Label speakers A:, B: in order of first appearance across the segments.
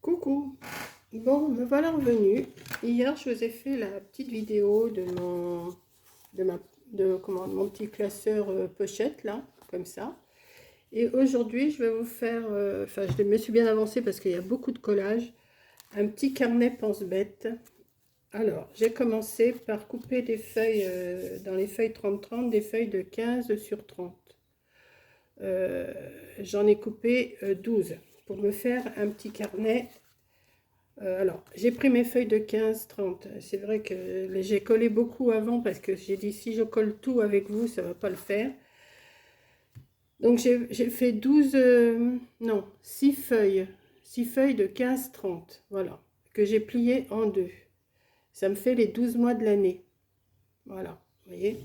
A: Coucou. Bon, me voilà revenue. Hier, je vous ai fait la petite vidéo de mon petit classeur pochette là, comme ça. Et aujourd'hui, je vais vous faire, enfin, je me suis bien avancée parce qu'il y a beaucoup de collages, un petit carnet pense-bête. Alors, j'ai commencé par couper des feuilles, dans les feuilles 30-30, des feuilles de 15 sur 30. Euh, J'en ai coupé 12 pour me faire un petit carnet. Alors, j'ai pris mes feuilles de 15-30. C'est vrai que j'ai collé beaucoup avant parce que j'ai dit si je colle tout avec vous, ça ne va pas le faire. Donc, j'ai fait 12, non, 6 feuilles. 6 feuilles de 15-30, voilà, que j'ai pliées en deux. Ça me fait les 12 mois de l'année. Voilà, vous voyez.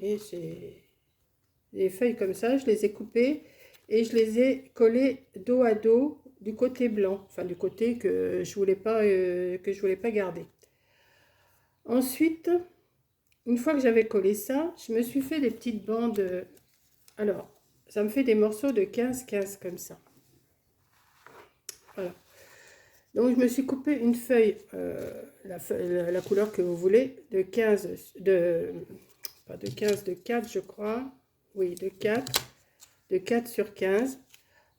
A: Et c'est des feuilles comme ça, je les ai coupées et je les ai collées dos à dos du côté blanc, enfin du côté que je voulais pas garder. Ensuite, une fois que j'avais collé ça, je me suis fait des petites bandes. Alors, ça me fait des morceaux de 15-15 comme ça. Voilà. Donc, je me suis coupé une feuille, la couleur que vous voulez, de 15, pas de 15, de 4, je crois. Oui, de 4 sur 15.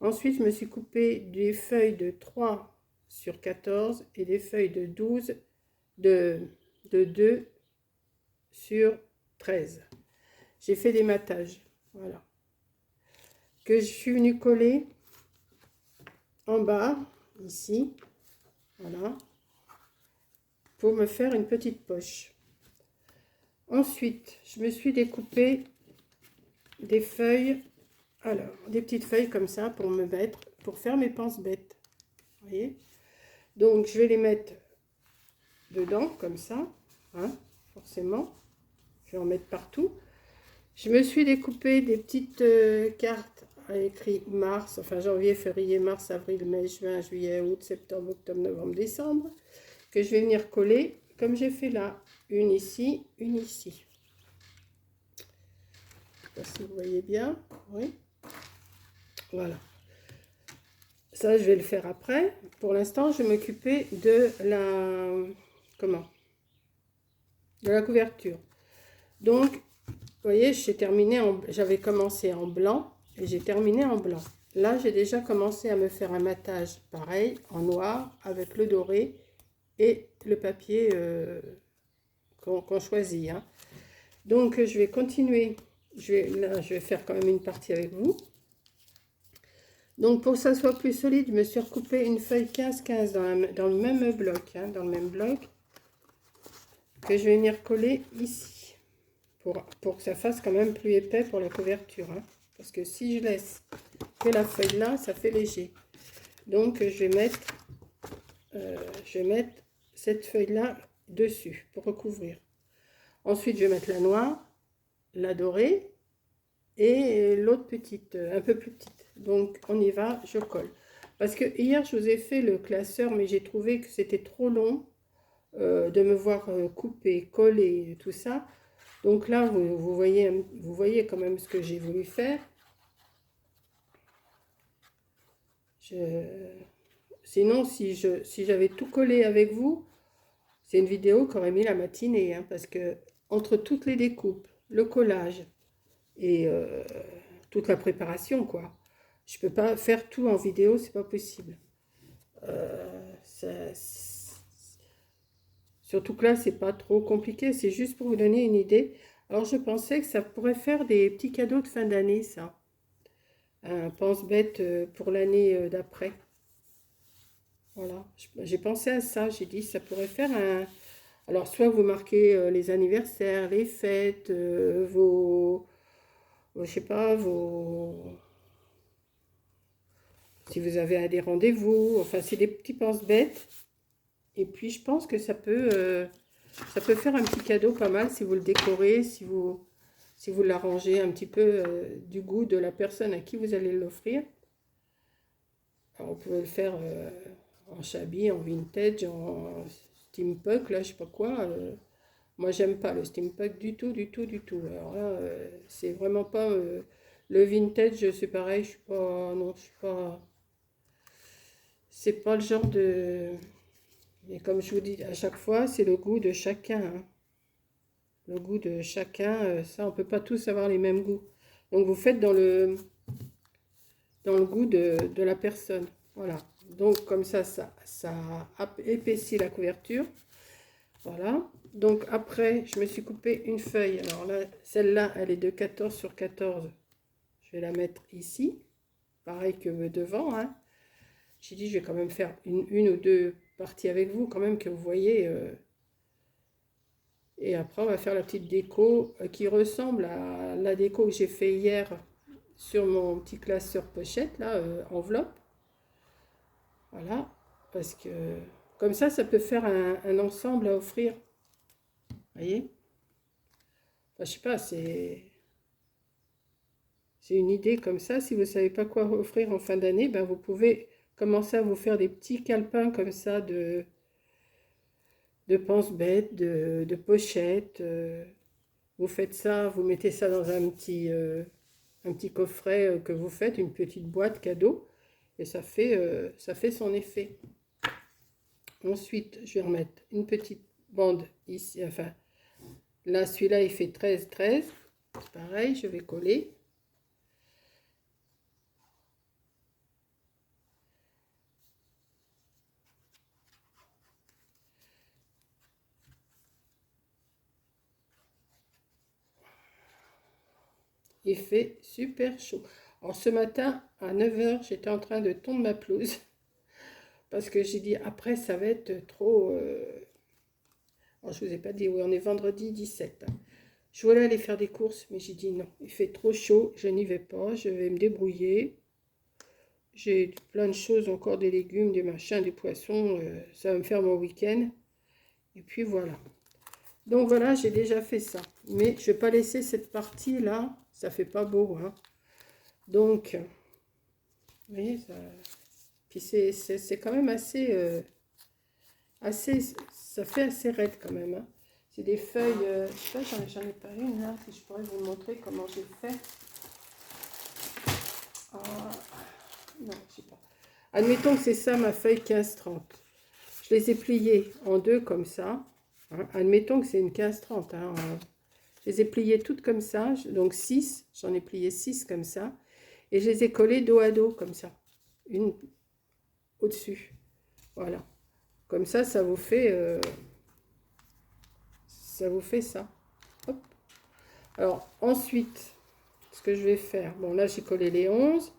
A: Ensuite, je me suis coupé des feuilles de 3 sur 14 et des feuilles de 12, de 2 sur 13. J'ai fait des matages, voilà, que je suis venue coller en bas, ici, voilà, pour me faire une petite poche. Ensuite, je me suis découpé des feuilles, alors, des petites feuilles comme ça pour me mettre, pour faire mes pense-bêtes, vous voyez. Donc, je vais les mettre dedans, comme ça, hein, forcément. Je vais en mettre partout. Je me suis découpé des petites cartes à écrit mars, enfin janvier, février, mars, avril, mai, juin, juillet, août, septembre, octobre, novembre, décembre, que je vais venir coller, comme j'ai fait là, une ici, une ici. Je ne sais pas si vous voyez bien, oui. Voilà. Ça, je vais le faire après. Pour l'instant, je vais m'occuper de comment? De la couverture. Donc, vous voyez, j'avais commencé en blanc et j'ai terminé en blanc. Là, j'ai déjà commencé à me faire un matage pareil, en noir, avec le doré et le papier qu'on choisit. Hein. Donc, je vais continuer. Là, je vais faire quand même une partie avec vous. Donc, pour que ça soit plus solide, je me suis recoupé une feuille 15-15 dans le même bloc. Hein, dans le même bloc. Que je vais venir coller ici. Pour que ça fasse quand même plus épais pour la couverture. Hein. Parce que si je laisse que la feuille là, ça fait léger. Donc, je vais mettre cette feuille là dessus pour recouvrir. Ensuite, je vais mettre la noire, la dorée et l'autre petite, un peu plus petite. Donc, on y va, je colle. Parce que hier, je vous ai fait le classeur, mais j'ai trouvé que c'était trop long de me voir couper, coller, tout ça. Donc là, vous voyez quand même ce que j'ai voulu faire. Sinon, si j'avais tout collé avec vous, c'est une vidéo qui aurait mis la matinée. Hein, parce que entre toutes les découpes, le collage et toute la préparation, quoi. Je peux pas faire tout en vidéo, c'est pas possible. Surtout que là, c'est pas trop compliqué, c'est juste pour vous donner une idée. Alors, je pensais que ça pourrait faire des petits cadeaux de fin d'année, ça. Un pense-bête pour l'année d'après. Voilà, j'ai pensé à ça, j'ai dit ça pourrait faire un... Alors, soit vous marquez les anniversaires, les fêtes, je sais pas, si vous avez des rendez-vous, enfin, c'est des petits pense-bêtes. Et puis, je pense que ça peut faire un petit cadeau pas mal si vous le décorez, si vous l'arrangez un petit peu du goût de la personne à qui vous allez l'offrir. Alors, vous pouvez le faire en shabby, en vintage, en steampunk, là, je sais pas quoi. Moi, j'aime pas le steampunk du tout, du tout, du tout. Alors là, c'est vraiment pas... le vintage, c'est pareil, je suis pas... Non, je suis pas... c'est pas le genre de... Mais comme je vous dis à chaque fois, c'est le goût de chacun, hein. Le goût de chacun, ça, on peut pas tous avoir les mêmes goûts. Donc, vous faites dans le goût de la personne. Voilà. Donc, comme ça épaissit la couverture. Voilà. Donc, après, je me suis coupé une feuille. Alors là, celle-là, elle est de 14 sur 14. Je vais la mettre ici. Pareil que devant, hein. J'ai dit, je vais quand même faire une ou deux parties avec vous, quand même, que vous voyez. Et après, on va faire la petite déco qui ressemble à la déco que j'ai fait hier sur mon petit classeur pochette, là, enveloppe. Voilà. Parce que comme ça peut faire un ensemble à offrir. Vous voyez? Enfin, je sais pas, c'est une idée comme ça. Si vous ne savez pas quoi offrir en fin d'année, ben vous pouvez commencer à vous faire des petits calepins comme ça de pense-bête, de pochettes. Vous faites ça, vous mettez ça dans un petit coffret que vous faites, une petite boîte cadeau, et ça fait son effet. Ensuite, je vais remettre une petite bande ici, enfin, là, celui-là, il fait 13, 13. C'est pareil, je vais coller. Il fait super chaud. Alors, ce matin, à 9 h, j'étais en train de tondre ma pelouse. Parce que j'ai dit, après, ça va être trop... Alors, je ne vous ai pas dit, oui, on est vendredi 17. Je voulais aller faire des courses, mais j'ai dit non, il fait trop chaud, je n'y vais pas, je vais me débrouiller. J'ai plein de choses, encore des légumes, des machins, des poissons, ça va me faire mon week-end. Et puis voilà. Donc voilà, j'ai déjà fait ça. Mais je ne vais pas laisser cette partie-là, ça fait pas beau, hein. Donc, vous voyez, ça... Puis c'est quand même assez, ça fait assez raide quand même, hein. C'est des feuilles, je sais pas, j'en ai pas une là, si je pourrais vous montrer comment j'ai fait. Ah, non, je sais pas. Admettons que c'est ça ma feuille 15-30. Je les ai pliées en deux comme ça, hein. Admettons que c'est une 15-30, hein. Je les ai pliées toutes comme ça, donc 6, j'en ai plié 6 comme ça. Et je les ai collées dos à dos comme ça, une au-dessus. Voilà. Comme ça vous fait... ça vous fait ça. Hop. Alors, ensuite, ce que je vais faire, bon là j'ai collé les 11,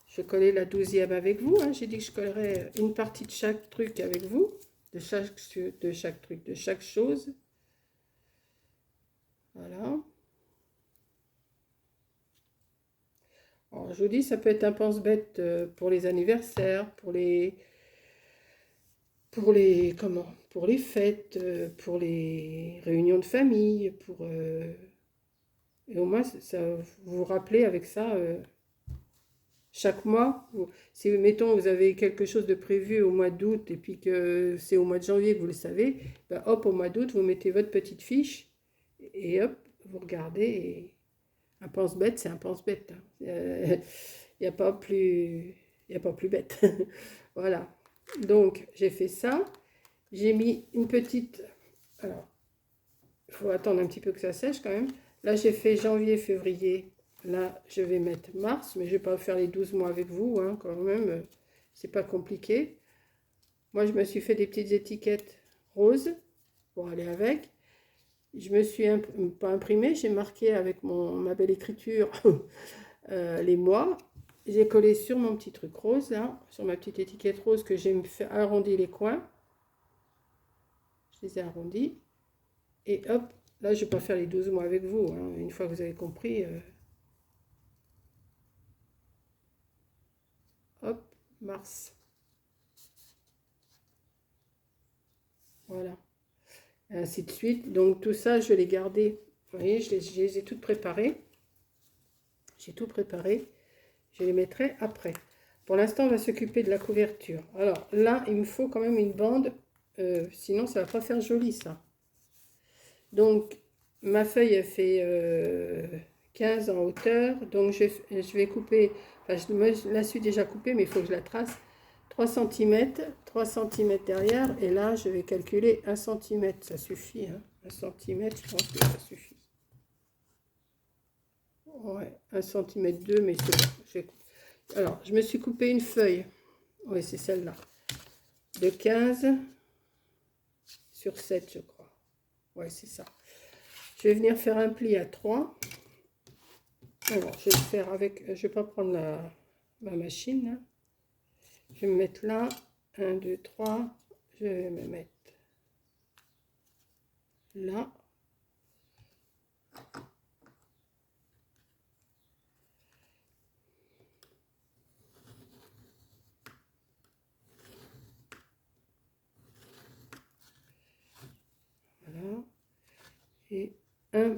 A: je vais coller la 12e avec vous, hein. J'ai dit que je collerais une partie de chaque truc avec vous, de chaque truc, de chaque chose. Voilà. Alors, je vous dis, ça peut être un pense-bête pour les anniversaires, pour les comment, pour les fêtes, pour les réunions de famille, et au moins ça vous vous rappelez avec ça chaque mois. Si mettons vous avez quelque chose de prévu au mois d'août et puis que c'est au mois de janvier que vous le savez, ben hop, au mois d'août vous mettez votre petite fiche et hop, vous regardez. Et un pense-bête, c'est un pense-bête, hein. Il n'y a pas plus, il a pas plus bête. Voilà. Donc j'ai fait ça. J'ai mis une petite... Alors, il faut attendre un petit peu que ça sèche quand même. Là, j'ai fait janvier, février. Là, je vais mettre mars, mais je ne vais pas faire les 12 mois avec vous, hein, quand même. C'est pas compliqué. Moi, je me suis fait des petites étiquettes roses pour aller avec. Je me suis pas imprimé, j'ai marqué avec ma belle écriture les mois. J'ai collé sur mon petit truc rose, là, sur ma petite étiquette rose que j'ai fait arrondir les coins. Je les ai arrondis. Et hop, là, je ne vais pas faire les 12 mois avec vous, hein, une fois que vous avez compris. Hop, mars. Voilà. Et ainsi de suite. Donc, tout ça, je vais les garder. Vous voyez, je les ai toutes préparées. J'ai tout préparé. Je les mettrai après. Pour l'instant, on va s'occuper de la couverture. Alors, là, il me faut quand même une bande. Sinon, ça ne va pas faire joli, ça. Donc, ma feuille, elle fait 15 en hauteur. Donc, je vais couper, enfin, je la suis déjà coupée, mais il faut que je la trace. 3 cm, 3 cm derrière, et là je vais calculer 1 cm, ça suffit, hein. 1 cm, je pense que ça suffit. Ouais, 1 cm 2, mais c'est bon. Alors, je me suis coupé une feuille, oui c'est celle-là, de 15 sur 7 je crois, ouais c'est ça. Je vais venir faire un pli à 3. Alors, je vais le faire avec, je vais pas prendre ma machine, là. Je vais me mettre là, 1, 2, 3, je vais me mettre là. Voilà. Et 1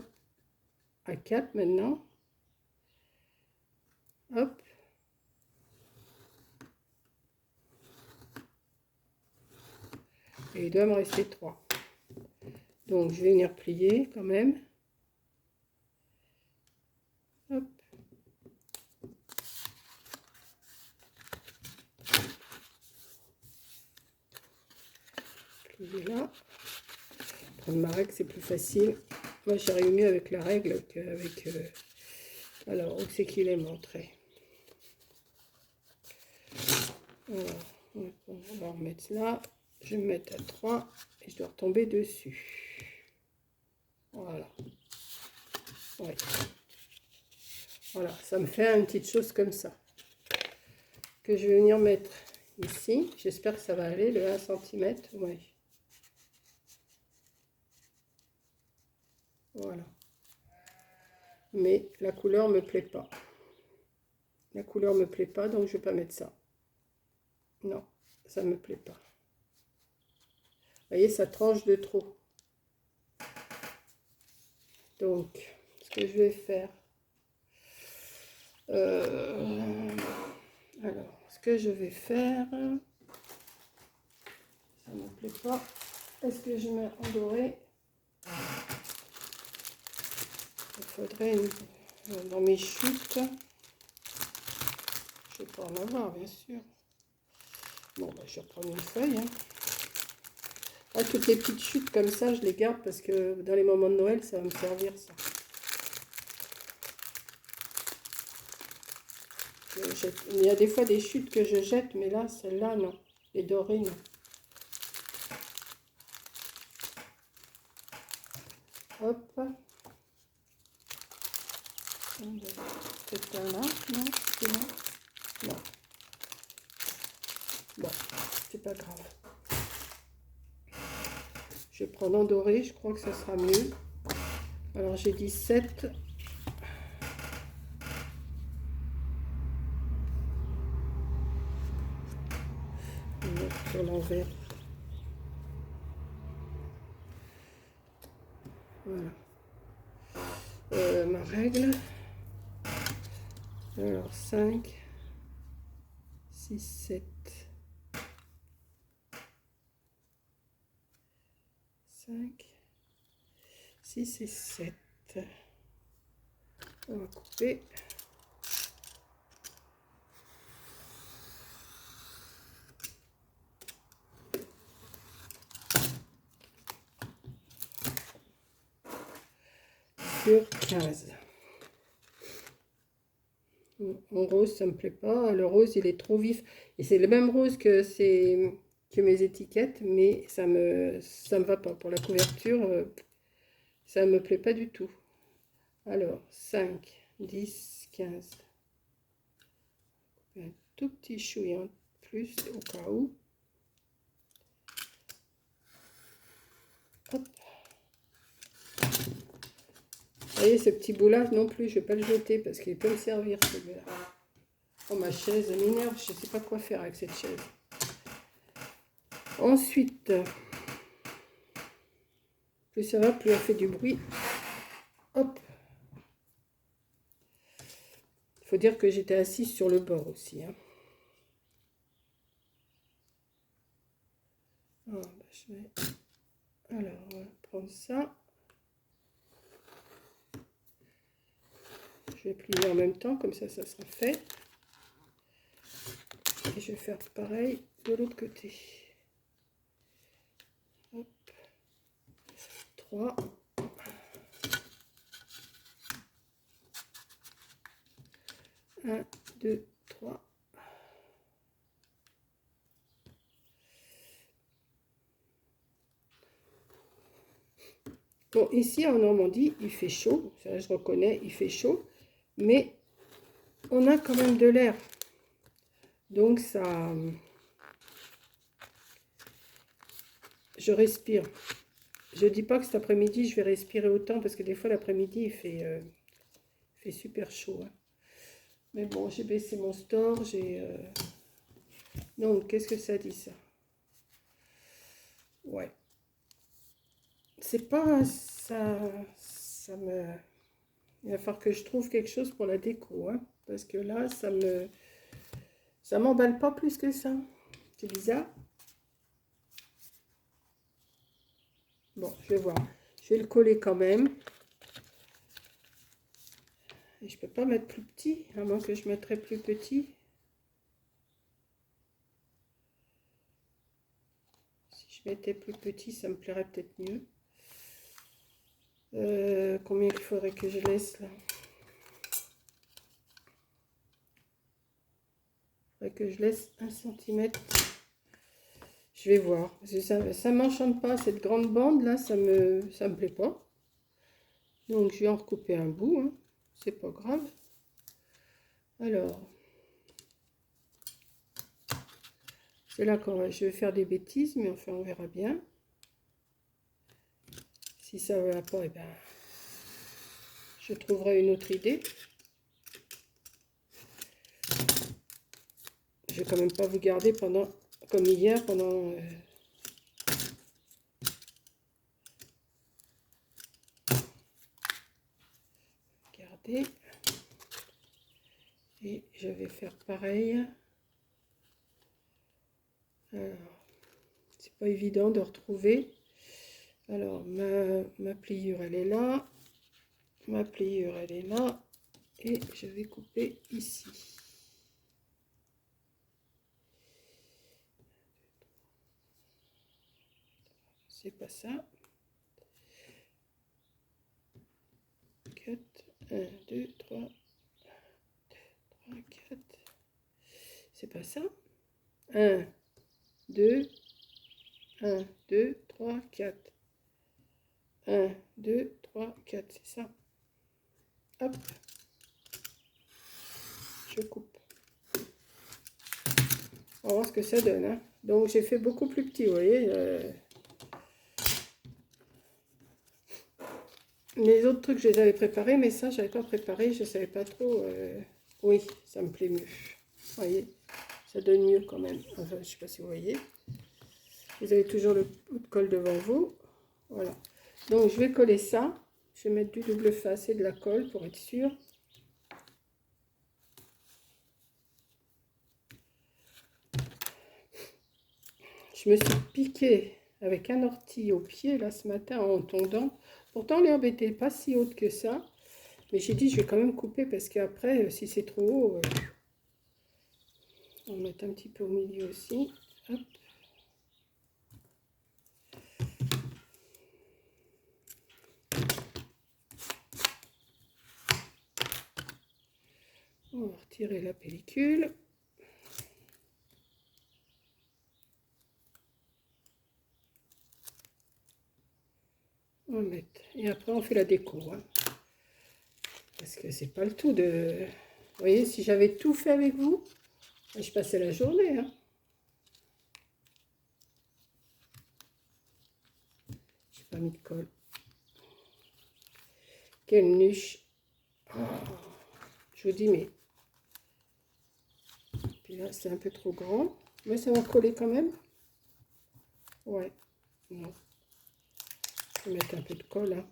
A: à 4 maintenant. Hop. Et il doit me rester 3. Donc je vais venir plier quand même. Hop. Plier là. Prendre ma règle, c'est plus facile. Moi j'arrive mieux avec la règle qu'avec... Alors, où c'est qu'il est montré? Alors, on va remettre là. Je vais me mettre à 3 et je dois retomber dessus. Voilà. Ouais. Voilà, ça me fait une petite chose comme ça. Que je vais venir mettre ici. J'espère que ça va aller, le 1 cm. Ouais. Voilà. Mais la couleur me plaît pas. La couleur me plaît pas, donc je vais pas mettre ça. Non, ça me plaît pas. Vous voyez, ça tranche de trop. Donc, ce que je vais faire... alors, ce que je vais faire... Ça ne me plaît pas. Est-ce que je mets en doré? Il faudrait dans mes chutes. Je vais pas en avoir, bien sûr. Bon, bah, je vais reprendre une feuille. Hein. Ah, toutes les petites chutes comme ça, je les garde parce que dans les moments de Noël, ça va me servir, ça. Il y a des fois des chutes que je jette, mais là, celle-là, non. Les dorées, non. Hop. Peut-être un là, non? C'est là? Non. Bon, c'est pas grave. Je vais prendre en doré, je crois que ça sera mieux. Alors j'ai dit 7. Sur l'envers. Voilà. Ma règle. Alors 5, 6, 7. 5, 6 et 7. On va couper. Sur 15. En rose, ça me plaît pas. Le rose, il est trop vif. Et c'est le même rose que mes étiquettes, mais ça me va pas. Pour la couverture, ça me plaît pas du tout. Alors, 5, 10, 15. Un tout petit chouïa en plus, au cas où. Hop. Vous voyez, ce petit bout-là, non plus, je ne vais pas le jeter parce qu'il peut me servir, celui-là. Oh, ma chaise m'énerve, je ne sais pas quoi faire avec cette chaise. Ensuite, plus ça va, plus elle fait du bruit. Hop. Il faut dire que j'étais assise sur le bord aussi. Hein. Ah, bah, je vais... Alors, on va prendre ça. Je vais plier en même temps, comme ça, ça sera fait. Et je vais faire pareil de l'autre côté. Hop. 3. 1, 2, 3. Bon, ici en Normandie, il fait chaud. Ça, je reconnais, il fait chaud. Mais on a quand même de l'air. Donc ça... Je respire. Je dis pas que cet après-midi, je vais respirer autant. Parce que des fois, l'après-midi, il fait super chaud. Hein. Mais bon, j'ai baissé mon store. Donc, qu'est-ce que ça dit, ça? Ouais. C'est pas... Ça me... Il va falloir que je trouve quelque chose pour la déco. Hein, parce que là, ça m'emballe pas plus que ça. C'est bizarre. Bon, je vais voir. Je vais le coller quand même. Et je peux pas mettre plus petit, à moins que je mettrais plus petit. Si je mettais plus petit, ça me plairait peut-être mieux. Combien il faudrait que je laisse là? Il faudrait que je laisse 1 cm. Je vais voir. Parce que ça m'enchante pas, cette grande bande là, ça me plaît pas. Donc je vais en recouper un bout, hein. C'est pas grave. Alors, c'est là que je vais faire des bêtises, mais enfin on verra bien. Si ça ne va pas, eh ben, je trouverai une autre idée. Je vais quand même pas vous garder pendant, comme hier, pendant... Regardez. Et je vais faire pareil. Alors, c'est pas évident de retrouver. Alors, ma pliure, elle est là. Ma pliure, elle est là. Et je vais couper ici. C'est pas ça. 4, 1, 2, 3, 3, 4. C'est pas ça. 1, 2, 1, 2, 3, 4. 1, 2, 3, 4, c'est ça. Hop. Je coupe. On va voir ce que ça donne. Hein. Donc j'ai fait beaucoup plus petit, vous voyez. Les autres trucs, je les avais préparés, mais ça, je n'avais pas préparé. Je ne savais pas trop. Oui, ça me plaît mieux. Vous voyez, ça donne mieux quand même. Enfin, je ne sais pas si vous voyez. Vous avez toujours le bout de colle devant vous. Voilà. Donc je vais coller ça. Je vais mettre du double face et de la colle pour être sûr. Je me suis piqué avec un ortie au pied là ce matin en tondant. Pourtant l'herbe n'était pas si haute que ça. Mais j'ai dit je vais quand même couper parce qu'après si c'est trop haut, on va mettre un petit peu au milieu aussi. Hop. On va retirer la pellicule. On va mettre. Et après on fait la déco. Hein. Parce que c'est pas le tout de... Vous voyez, si j'avais tout fait avec vous, je passais la journée. Hein. J'ai pas mis de colle. Quelle niche. Oh, je vous dis, mais... Puis là, c'est un peu trop grand. Mais ça va coller quand même. Ouais. Non. Je vais mettre un peu de colle. Hein.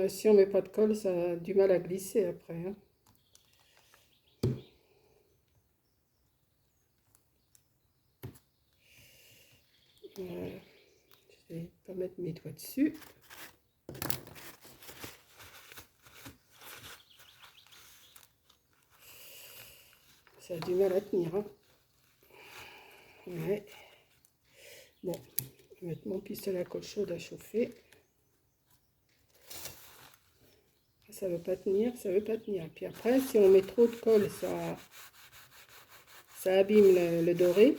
A: Si on met pas de colle, ça a du mal à glisser après. Hein. Voilà. Je vais pas mettre mes doigts dessus. Ça a du mal à tenir. Hein. Ouais. Bon, je vais mettre mon pistolet à colle chaude à chauffer. Ça veut pas tenir, ça veut pas tenir. Puis après, si on met trop de colle, ça abîme le doré.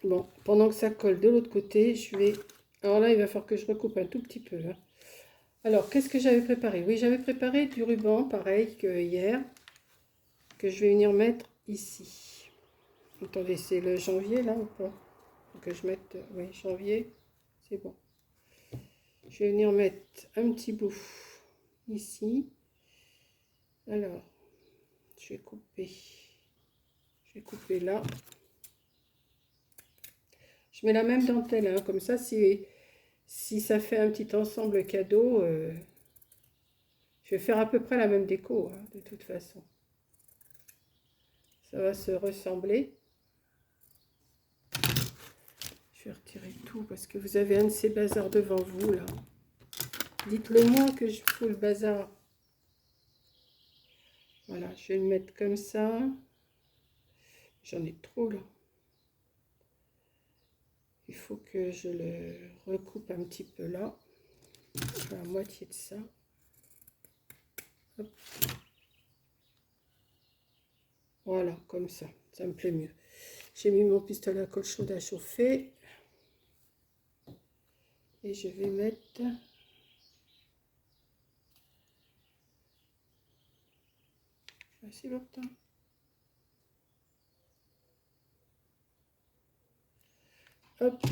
A: Bon, pendant que ça colle de l'autre côté, je vais... Alors là, il va falloir que je recoupe un tout petit peu. Hein. Alors, qu'est-ce que j'avais préparé? Oui, j'avais préparé du ruban, pareil que hier, que je vais venir mettre ici. Attendez, c'est le janvier, là, ou pas? Faut que je mette... Oui, janvier, c'est bon. Je vais venir mettre un petit bout ici. Alors, je vais couper là. Je mets la même dentelle, hein, comme ça, si ça fait un petit ensemble cadeau, je vais faire à peu près la même déco, hein, de toute façon. Ça va se ressembler. Je vais retirer tout parce que vous avez un de ces bazars devant vous, là. Dites-le moi que je fous le bazar. Voilà, je vais le mettre comme ça. J'en ai trop, là. Il faut que je le recoupe un petit peu là. La moitié de ça. Hop. Voilà, comme ça. Ça me plaît mieux. J'ai mis mon pistolet à colle chaude à chauffer. Et je vais mettre... assez longtemps. Hop.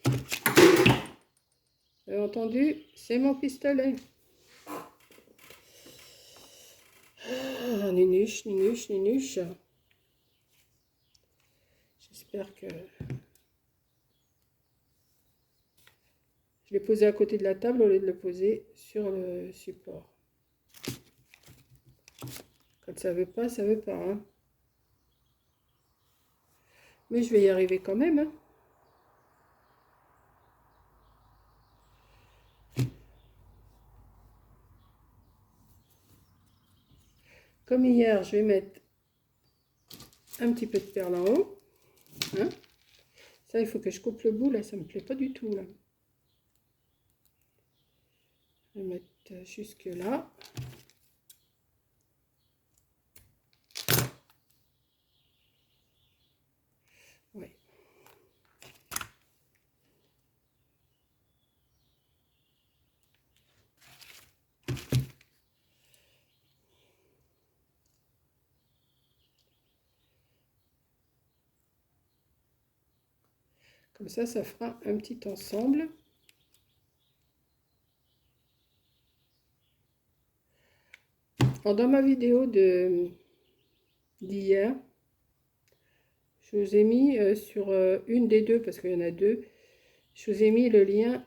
A: Vous avez entendu? C'est mon pistolet. Ah, ninuche, ninuche, ninuche. J'espère que... Je l'ai posé à côté de la table au lieu de le poser sur le support. Quand ça veut pas, ça veut pas. Hein. Mais je vais y arriver quand même. Hein. Comme hier, je vais mettre un petit peu de perle en haut. Hein. Ça, il faut que je coupe le bout. Là, ça me plaît pas du tout. Là. Je vais mettre jusque là. Ouais. Comme ça fera un petit ensemble. Alors, dans ma vidéo d'hier, je vous ai mis sur une des deux, parce qu'il y en a deux, je vous ai mis le lien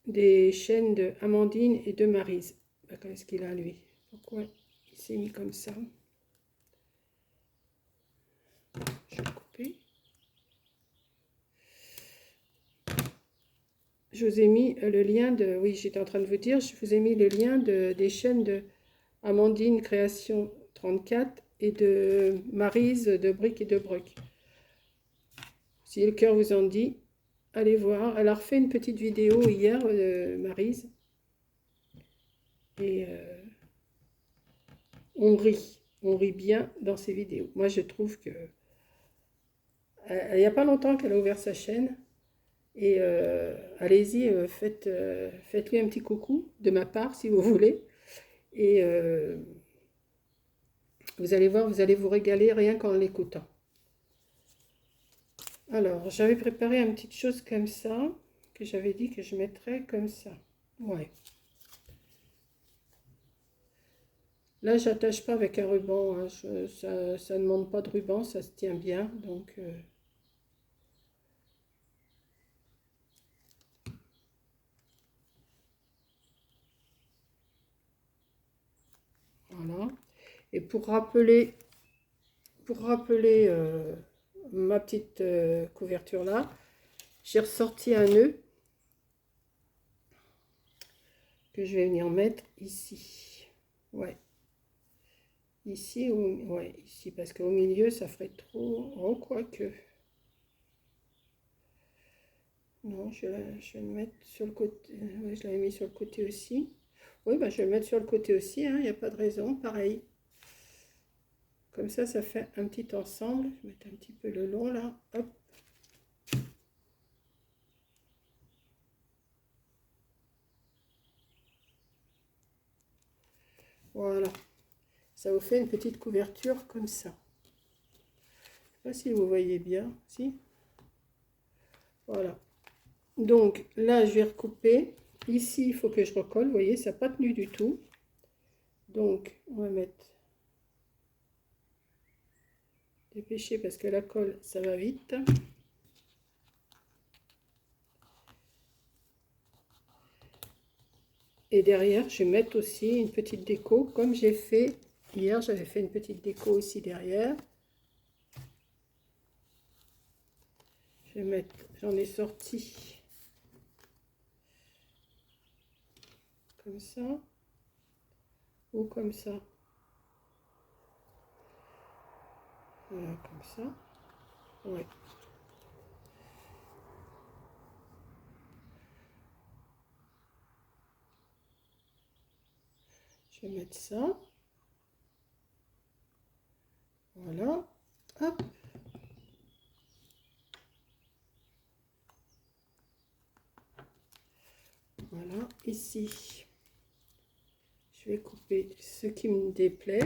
A: des chaînes de Amandine et de Maryse. Qu'est-ce qu'il a lui? Pourquoi il s'est mis comme ça? Je vais le couper. Je vous ai mis le lien de... Oui, j'étais en train de vous dire, je vous ai mis le lien des chaînes de Amandine Création 34 et de Maryse de Bric et de Broc. Si le cœur vous en dit, allez voir. Elle a refait une petite vidéo hier, Maryse. Et on rit bien dans ses vidéos. Moi, je trouve que... Il n'y a pas longtemps qu'elle a ouvert sa chaîne. Et allez-y, faites-lui un petit coucou de ma part, si vous voulez. Et vous allez voir, vous allez vous régaler rien qu'en l'écoutant. Alors, j'avais préparé une petite chose comme ça, que j'avais dit que je mettrais comme ça. Ouais. Là, j'attache pas avec un ruban. Hein. Ça ne demande pas de ruban, ça se tient bien. Donc, voilà. Et pour rappeler ma petite couverture là, j'ai ressorti un nœud que je vais venir mettre ici. Ouais. Ici, ouais, ici, parce qu'au milieu, ça ferait trop... Oh, quoique. Non, je vais le mettre sur le côté. Ouais, je l'avais mis sur le côté aussi. Oui, bah, je vais le mettre sur le côté aussi, hein, il n'y a pas de raison, pareil. Comme ça fait un petit ensemble. Je vais mettre un petit peu le long, là. Hop. Voilà. Ça vous fait une petite couverture comme ça. Je ne sais pas si vous voyez bien. Si. Voilà. Donc là, je vais recouper. Ici, il faut que je recolle. Vous voyez, ça n'a pas tenu du tout. Donc, on va mettre... Dépêcher parce que la colle, ça va vite. Et derrière, je vais mettre aussi une petite déco. Comme j'ai fait hier, j'avais fait une petite déco aussi derrière. Je vais mettre... J'en ai sorti... Comme ça. Ou comme ça. Voilà, comme ça. Ouais. Je vais mettre ça. Voilà. Hop. Voilà. Ici, je vais couper ce qui me déplaît.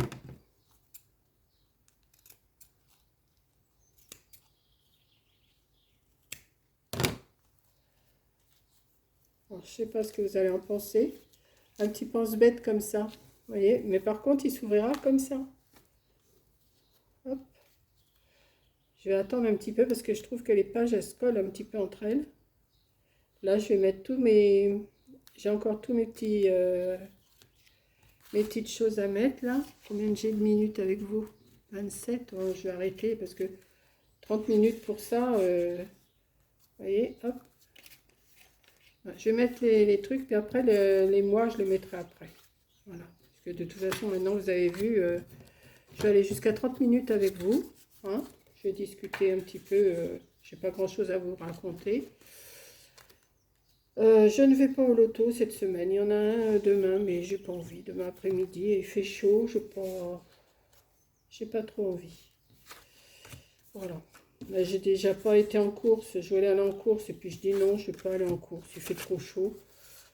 A: Alors, je sais pas ce que vous allez en penser. Un petit pense-bête comme ça. Vous voyez, mais par contre, il s'ouvrira comme ça. Hop. Je vais attendre un petit peu parce que je trouve que les pages, elles se collent un petit peu entre elles. Là, je vais mettre tous mes... J'ai encore tous mes petits... mes petites choses à mettre là. Combien j'ai de minutes avec vous? 27. Oh, je vais arrêter parce que 30 minutes pour ça. Vous voyez, hop. Je vais mettre les trucs, puis après les mois, je les mettrai après. Voilà. Parce que de toute façon, maintenant, vous avez vu, je vais aller jusqu'à 30 minutes avec vous. Hein. Je vais discuter un petit peu. Je n'ai pas grand-chose à vous raconter. Je ne vais pas au loto cette semaine. Il y en a un demain, mais j'ai pas envie. Demain après-midi, il fait chaud. J'ai pas trop envie. Voilà. Là, j'ai déjà pas été en course. Je voulais aller en course et puis je dis non, je ne vais pas aller en course. Il fait trop chaud.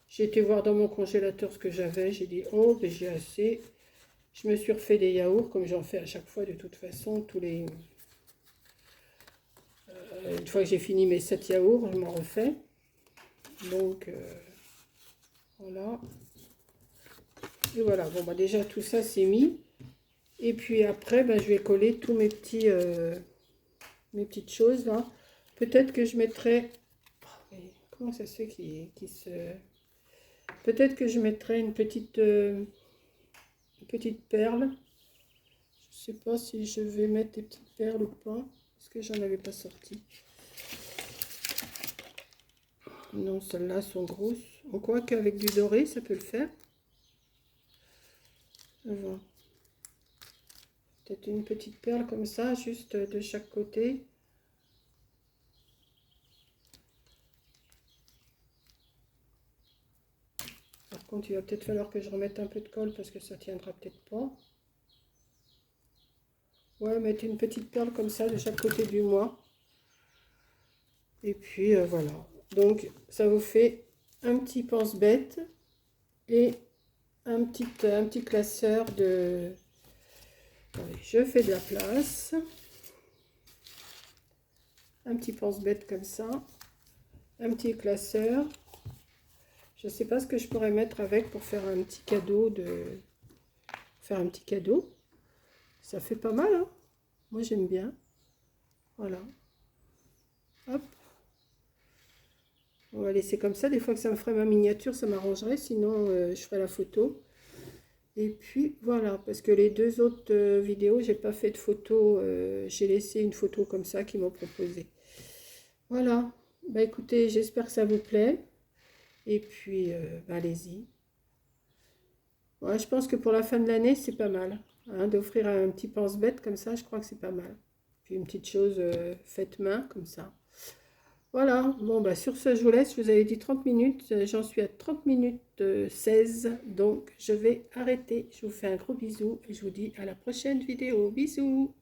A: J'ai été voir dans mon congélateur ce que j'avais. J'ai dit oh, ben j'ai assez. Je me suis refait des yaourts comme j'en fais à chaque fois de toute façon. Une fois que j'ai fini mes 7 yaourts, je m'en refais. Donc voilà. Et voilà. Bon bah déjà tout ça c'est mis. Et puis après, ben, je vais coller tous mes petits... mes petites choses là. Peut-être que je mettrai... Comment ça se fait qu'il se... Peut-être que je mettrai une petite perle. Je sais pas si je vais mettre des petites perles ou pas. Parce que j'en avais pas sorti. Non, celles-là sont grosses. On croit qu'avec du doré, ça peut le faire. Voilà. Peut-être une petite perle comme ça, juste de chaque côté. Par contre, il va peut-être falloir que je remette un peu de colle parce que ça tiendra peut-être pas. Ouais, mettre une petite perle comme ça de chaque côté du mois. Et puis voilà. Donc ça vous fait un petit pense-bête et un petit classeur de... Allez, je fais de la place. Un petit pense-bête comme ça. Un petit classeur. Je ne sais pas ce que je pourrais mettre avec pour faire un petit cadeau de... Faire un petit cadeau. Ça fait pas mal, hein? Moi j'aime bien. Voilà. Hop. On va laisser comme ça. Des fois que ça me ferait ma miniature, ça m'arrangerait. Sinon, je ferai la photo. Et puis voilà, parce que les deux autres vidéos, j'ai pas fait de photo. J'ai laissé une photo comme ça qu'ils m'ont proposé. Voilà. Bah écoutez, j'espère que ça vous plaît. Et puis, bah, allez-y. Ouais, je pense que pour la fin de l'année, c'est pas mal. Hein, d'offrir un petit pense-bête comme ça, je crois que c'est pas mal. Puis une petite chose faite main, comme ça. Voilà, bon, bah sur ce, je vous laisse. Je vous avais dit 30 minutes. J'en suis à 30 minutes 16. Donc, je vais arrêter. Je vous fais un gros bisou et je vous dis à la prochaine vidéo. Bisous!